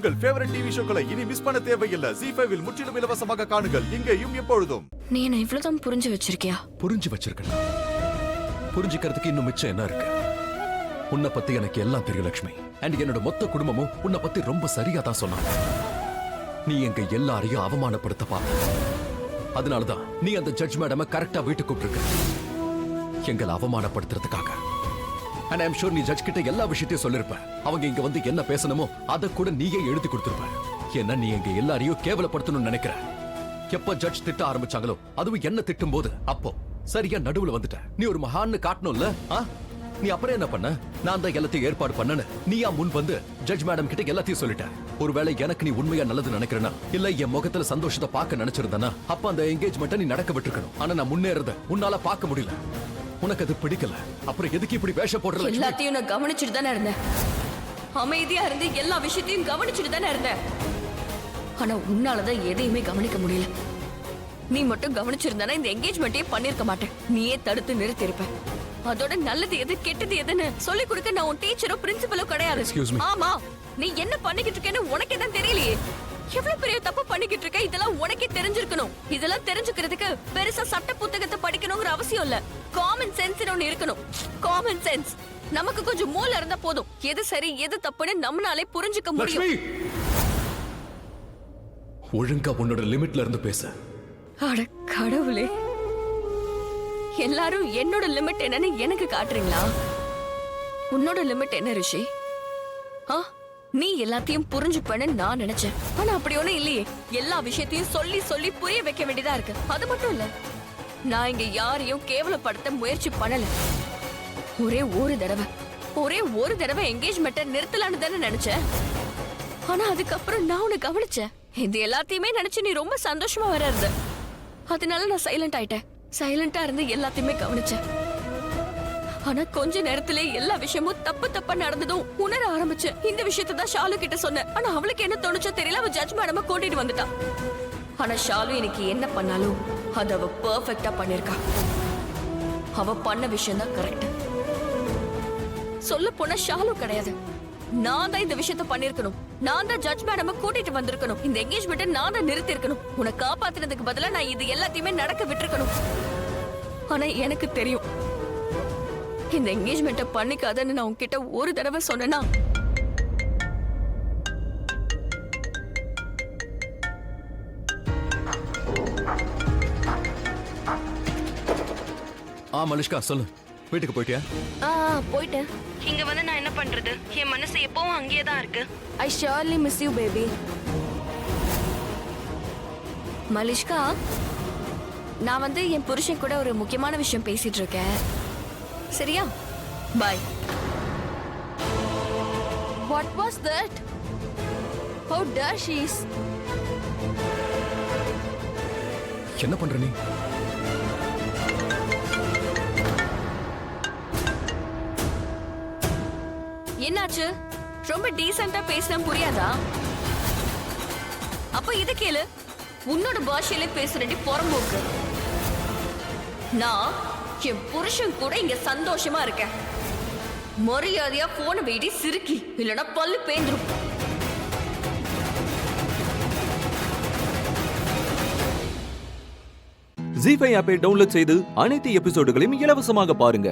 உங்கள் favourite TV ஷோக்களை இனி miss பண்ண தேவையில்லை. ZEE5 இல் முற்றிலும் இலவசமாக காணுங்கள். இங்கேயும் எப்பொழுதும். நீ என்ன இவ்வளவுதான் புரிஞ்சு வச்சிருக்கியா? புரிஞ்சு வச்சிருக்கேன். புரிஞ்சுக்கிறதுக்கு இன்னும் மிச்சம் என்ன இருக்கு? உன்னை பத்தி எனக்கு எல்லாம் தெரியும் லட்சுமி. அண்ட் என்னோட மொத்த குடும்பமும் உன்னை பத்தி ரொம்ப சரியா தான் சொன்னாங்க. நீ எங்க எல்லாரையும் அவமானப்படுத்த பார்த்த. அதனாலதான் நீ அந்த ஜட்ஜ் மேடம கரெக்டா வீட்டுக்கு கூப்பிட்டுருக்க, எங்களை அவமானப்படுத்துறதுக்காக. And I'm sure நீ ஜட்ஜ் கிட்ட எல்லா விஷயத்தையும் சொல்லிருப்ப. அவங்க இங்க வந்து என்ன பேசணுமோ அதை கூட நீயே எழுதி கொடுத்திருப்ப. ஏன்னா நீ எங்க எல்லாரையும் கேவலப்படுத்தணும்னு நினைக்கிற. எப்ப ஜட்ஜ் திட்ட ஆரம்பிச்சாங்களோ, அதுவும் என்ன திட்டும் போது அப்போ சரியா நடுவுல வந்துட்ட. நீ ஒரு மகான்னு காட்டணும்ல. நீ அப்புறம் என்ன பண்ண? நான் தான் எல்லாத்தையும் ஏற்பாடு பண்ணனு நீயா முன் வந்து ஜட்ஜ் மேடம் கிட்ட எல்லாத்தையும் சொல்லிட்ட. ஒருவேளை எனக்கு நீ உண்மையா நல்லது நினைக்கிறனா, இல்ல என் முகத்துல சந்தோஷத்தை பார்க்க நினைச்சிருந்தனா, அப்ப அந்த என்கேஜ்மெண்ட்டை நீ நடக்க விட்டுருக்கணும். ஆனா நான் முன்னேறத உன்னால பார்க்க முடியல. உனக்கு அது பிடிக்கல. அப்புறம் எதுக்கு இப்படி வேஷ போடுற? எல்லாத்தையும் நான் கவனிச்சுட்டு தானே இருந்தேன். அமைதியா இருந்து எல்லா விஷயத்தையும் கவனிச்சுட்டு தானே இருந்தேன். ஆனா உன்னாலதான் எதையுமே கவனிக்க முடியல. நீ மட்டும் கவனிச்சிருந்தானா இந்த என்கேஜ்மெண்ட்டே பண்ணிருக்க மாட்டேன். நீயே தடுத்து நிறுத்தி இருப்ப. அதோட நல்லது எது கெட்டது எதுன்னு சொல்லி கொடுக்க நான் உன் டீச்சரோ பிரின்சிபலோ கிடையாது. ஆமா, நீ என்ன பண்ணிக்கிட்டு இருக்கேன்னு உனக்கே தான் தெரியலையே. எவ்வளவு பெரிய தப்பு பண்ணிக்கிட்டு இருக்க, இதெல்லாம் உனக்கே தெரிஞ்சிருக்கணும். இதெல்லாம் தெரிஞ்சுக்கிறதுக்கு பெருசா சட்ட புத்தகத்தை படிக்கணுங்கிற அவசியம் இல்ல. காமன் சென்ஸ் ஒன்னு இருக்கணும். Common sense. நமக்கு கொஞ்சம் மூளை இருந்தா போதும். எது சரி எது தப்புன்னு நம்மளாலே புரிஞ்சுக்க முடியும். ஒழுங்கா உன்னோட லிமிட்ல இருந்து பேச. அட கடவுளே, எல்லாரும் என்னோட லிமிட் என்னன்னு எனக்கு காட்டுறீங்களா? உன்னோட லிமிட் என்ன ரிஷி? நீ எல்லாத்தையும் புரிஞ்சுப்பேன்னு நான் நினைச்சேன். ஆனா அப்படி ஒண்ணும் இல்லையே. எல்லா விஷயத்தையும் சொல்லி சொல்லி புரிய வைக்க வேண்டியதா இருக்கு. அது மட்டும் இல்ல, நான் இங்க யாரையும் கேவலப்படுத்த முயற்சி பண்ணல. ஒரே ஒரு தடவை என்கேஜ்மெண்ட்டை நிறுத்தலான்னு தானே நினைச்சேன். ஆனா அதுக்கப்புறம் நான் உன்னை கவனிச்சேன். இது எல்லாத்தையுமே நினைச்சு நீ ரொம்ப சந்தோஷமா வர இருந்த. அதனால நான் சைலண்ட் ஆயிட்டேன். சைலண்டா இருந்து எல்லாத்தையுமே கவனிச்சேன். ஆனா கொஞ்ச நேரத்திலே எல்லா விஷயமும் தப்பு தப்பா நடந்ததும் உணர ஆரம்பிச்சேன். இந்த விஷயத்தை தான் ஷாலு கிட்ட சொன்னேன். ஆனா அவளுக்கு என்ன தோணுச்சோ தெரியல, அவ ஜட்ஜ் மேடம கூட்டிட்டு வந்துட்டா. ஆனா ஷாலு எனக்கு என்ன பண்ணாலும் அது அவ பெர்ஃபெக்ட்டா பண்ணிருக்கா. அவ பண்ண விஷயம் தான் கரெக்ட். சொல்ல போனா ஷாலு கிடையாது, நான் தான் இந்த விஷயத்த பண்ணிருக்கணும். நான் தான் ஜட்ஜ் மேடம கூட்டிட்டு வந்திருக்கணும். இந்த என்கேஜ்மெண்ட்டை நான் தான் நிறுத்தி இருக்கணும். உன்னை காப்பாத்துறதுக்கு பதிலா நான் இது எல்லாத்தையுமே நடக்க விட்டுருக்கணும். ஆனா எனக்கு தெரியும், இந்த என்கேஜ்மெண்ட்டை பண்ணிக்காதன்னு நான் உன்கிட்ட ஒரு தடவை சொன்னேனா, மலிஷ்கா சொல்லு, வீட்டுக்கு போயிட்டியா? போயிட்டேன். இங்க வந்து நான் என்ன பண்றது? என் மனசு எப்பவும் அங்கேயே தான் இருக்கு. ஐ surely miss you baby. Malishka, நான் வந்து என் புருஷன் கூட ஒரு முக்கியமான விஷயம் பேசிட்டு இருக்கேன். சரியா? பாய். What was that? How dare she is? என்ன பண்ற நீ? என்னாச்சு? ரொம்ப டீசென்ட்டா பேசினா புரியாதா? அப்ப இத கேளு. உன்னோட பாஷையில பேசுறடி புறம்போக்கு. நான் என் புருஷன் கூட இங்க சந்தோஷமா இருக்கேன். மரியாதையா போன வெயிடி சிரிக்கி, இல்லனா பல்லு பேந்துரும். ZEE5 ஆப்பை டவுன்லோட் செய்து அனைத்து எபிசோடுகளையும் இலவசமாக பாருங்க.